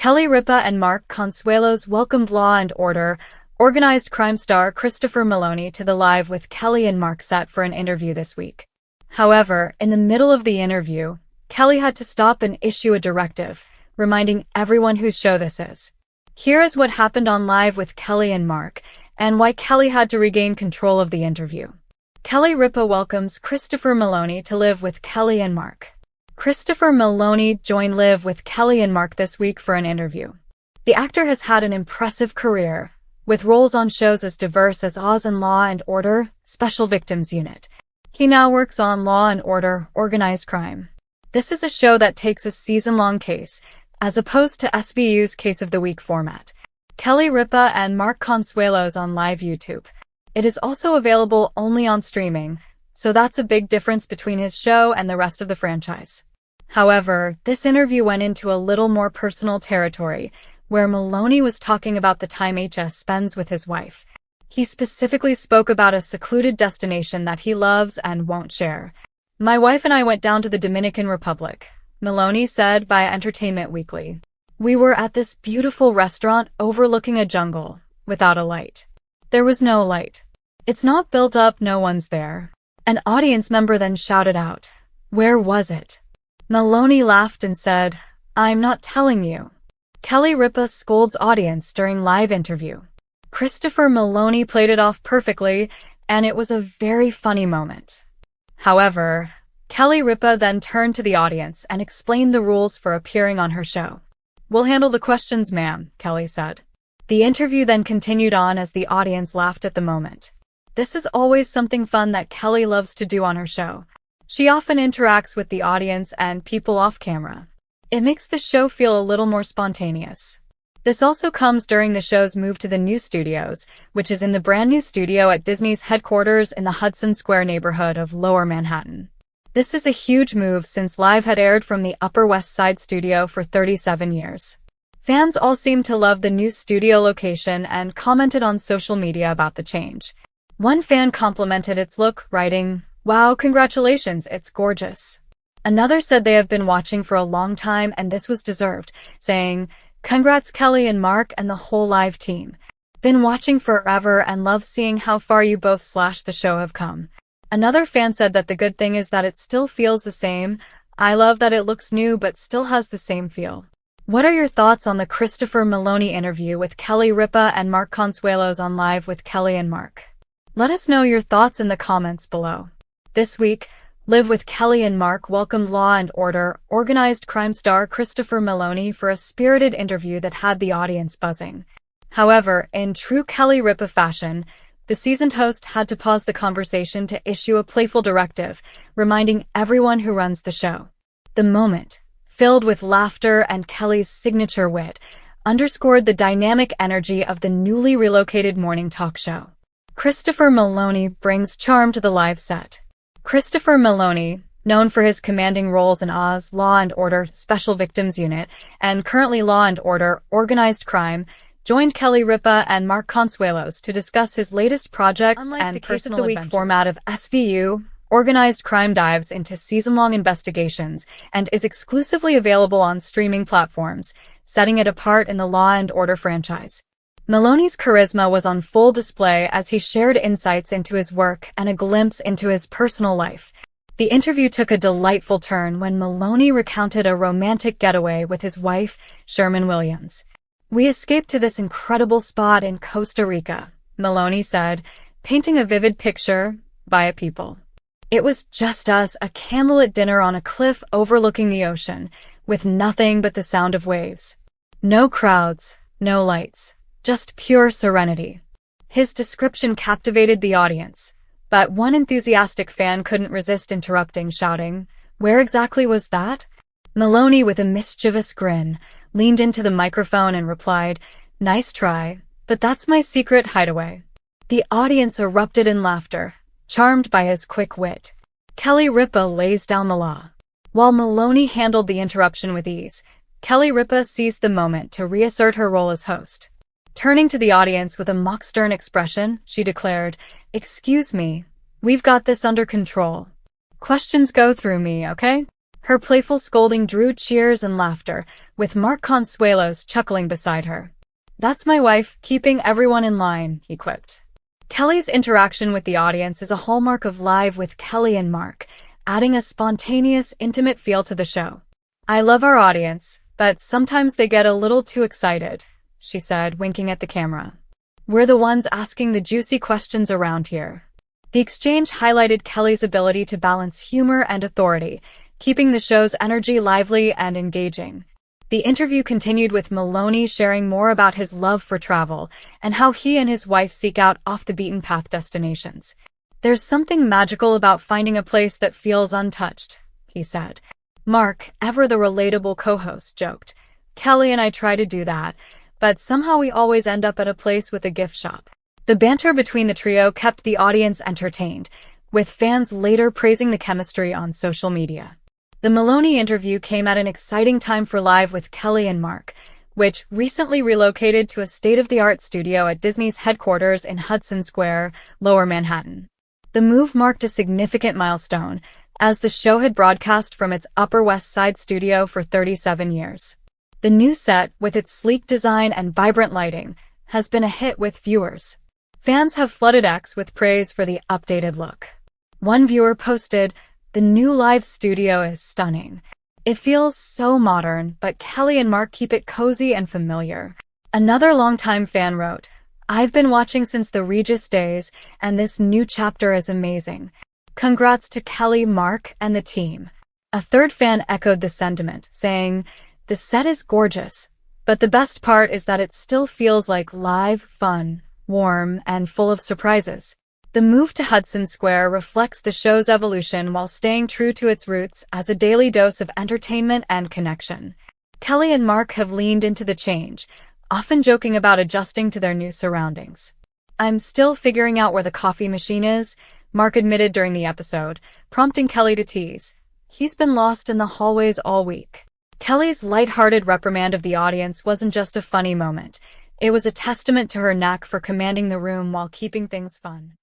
Kelly Ripa and Mark Consuelos welcomed Law and Order organized crime star Christopher Meloni to the Live with Kelly and Mark set for an interview this week. However, in the middle of the interview, Kelly had to stop and issue a directive, reminding everyone whose show this is. Here is what happened on Live with Kelly and Mark, and why Kelly had to regain control of the interview. Kelly Ripa welcomes Christopher Meloni to Live with Kelly and Mark. Christopher Meloni joined Live with Kelly and Mark this week for an interview. The actor has had an impressive career, with roles on shows as diverse as Oz and Law and Order, Special Victims Unit. He now works on Law and Order, Organized Crime. This is a show that takes a season-long case, as opposed to SVU's Case of the Week format. Kelly Ripa and Mark Consuelos on Live YouTube. It is also available only on streaming, so that's a big difference between his show and the rest of the franchise. However, this interview went into a little more personal territory, where Meloni was talking about the time HS spends with his wife. He specifically spoke about a secluded destination that he loves and won't share. "My wife and I went down to the Dominican Republic," Meloni said via Entertainment Weekly. "We were at this beautiful restaurant overlooking a jungle, without a light. There was no light. It's not built up, no one's there." An audience member then shouted out, "Where was it?" Meloni laughed and said, "I'm not telling you." Kelly Ripa scolds audience during live interview. Christopher Meloni played it off perfectly, and it was a very funny moment. However, Kelly Ripa then turned to the audience and explained the rules for appearing on her show. "We'll handle the questions, ma'am," Kelly said. The interview then continued on as the audience laughed at the moment. This is always something fun that Kelly loves to do on her show. She often interacts with the audience and people off camera. It makes the show feel a little more spontaneous. This also comes during the show's move to the new studios, which is in the brand new studio at Disney's headquarters in the Hudson Square neighborhood of Lower Manhattan. This is a huge move since Live had aired from the Upper West Side studio for 37 years. Fans all seem to love the new studio location and commented on social media about the change. One fan complimented its look, writing, "Wow, congratulations, it's gorgeous." Another said they have been watching for a long time and this was deserved, saying, "Congrats Kelly and Mark and the whole Live team. Been watching forever and love seeing how far you both / the show have come." Another fan said that the good thing is that it still feels the same. "I love that it looks new but still has the same feel." What are your thoughts on the Christopher Meloni interview with Kelly Ripa and Mark Consuelos on Live with Kelly and Mark? Let us know your thoughts in the comments below. This week, Live with Kelly and Mark welcomed Law and Order organized crime star Christopher Meloni for a spirited interview that had the audience buzzing. However, in true Kelly Ripa fashion, the seasoned host had to pause the conversation to issue a playful directive, reminding everyone who runs the show. The moment, filled with laughter and Kelly's signature wit, underscored the dynamic energy of the newly relocated morning talk show. Christopher Meloni brings charm to the live set. Christopher Meloni, known for his commanding roles in Oz, Law and Order, Special Victims Unit, and currently Law and Order, Organized Crime, joined Kelly Ripa and Mark Consuelos to discuss his latest projects. Unlike and the Case of the Week format of SVU, Organized Crime dives into season-long investigations and is exclusively available on streaming platforms, setting it apart in the Law and Order franchise. Meloni's charisma was on full display as he shared insights into his work and a glimpse into his personal life. The interview took a delightful turn when Meloni recounted a romantic getaway with his wife, Sherman Williams. "We escaped to this incredible spot in Costa Rica," Meloni said, painting a vivid picture via people. "It was just us, a candlelit dinner on a cliff overlooking the ocean, with nothing but the sound of waves. No crowds, no lights. Just pure serenity." His description captivated the audience, but one enthusiastic fan couldn't resist interrupting, shouting, "Where exactly was that?" Meloni, with a mischievous grin, leaned into the microphone and replied, "Nice try, but that's my secret hideaway." The audience erupted in laughter, charmed by his quick wit. Kelly Ripa lays down the law. While Meloni handled the interruption with ease, Kelly Ripa seized the moment to reassert her role as host. Turning to the audience with a mock-stern expression, she declared, "Excuse me, we've got this under control. Questions go through me, okay?" Her playful scolding drew cheers and laughter, with Mark Consuelos chuckling beside her. "That's my wife, keeping everyone in line," he quipped. Kelly's interaction with the audience is a hallmark of Live with Kelly and Mark, adding a spontaneous, intimate feel to the show. "I love our audience, but sometimes they get a little too excited," she said, winking at the camera. "We're the ones asking the juicy questions around here." The exchange highlighted Kelly's ability to balance humor and authority, keeping the show's energy lively and engaging. The interview continued with Maloney sharing more about his love for travel and how he and his wife seek out off-the-beaten-path destinations. "There's something magical about finding a place that feels untouched," he said. Mark, ever the relatable co-host, joked. "Kelly and I try to do that, but somehow we always end up at a place with a gift shop." The banter between the trio kept the audience entertained, with fans later praising the chemistry on social media. The Maloney interview came at an exciting time for Live with Kelly and Mark, which recently relocated to a state-of-the-art studio at Disney's headquarters in Hudson Square, Lower Manhattan. The move marked a significant milestone, as the show had broadcast from its Upper West Side studio for 37 years. The new set, with its sleek design and vibrant lighting, has been a hit with viewers. Fans have flooded X with praise for the updated look. One viewer posted, "The new Live studio is stunning. It feels so modern, but Kelly and Mark keep it cozy and familiar." Another longtime fan wrote, "I've been watching since the Regis days, and this new chapter is amazing. Congrats to Kelly, Mark, and the team." A third fan echoed the sentiment, saying, "The set is gorgeous, but the best part is that it still feels like live, fun, warm, and full of surprises." The move to Hudson Square reflects the show's evolution while staying true to its roots as a daily dose of entertainment and connection. Kelly and Mark have leaned into the change, often joking about adjusting to their new surroundings. "I'm still figuring out where the coffee machine is," Mark admitted during the episode, prompting Kelly to tease. "He's been lost in the hallways all week." Kelly's lighthearted reprimand of the audience wasn't just a funny moment. It was a testament to her knack for commanding the room while keeping things fun.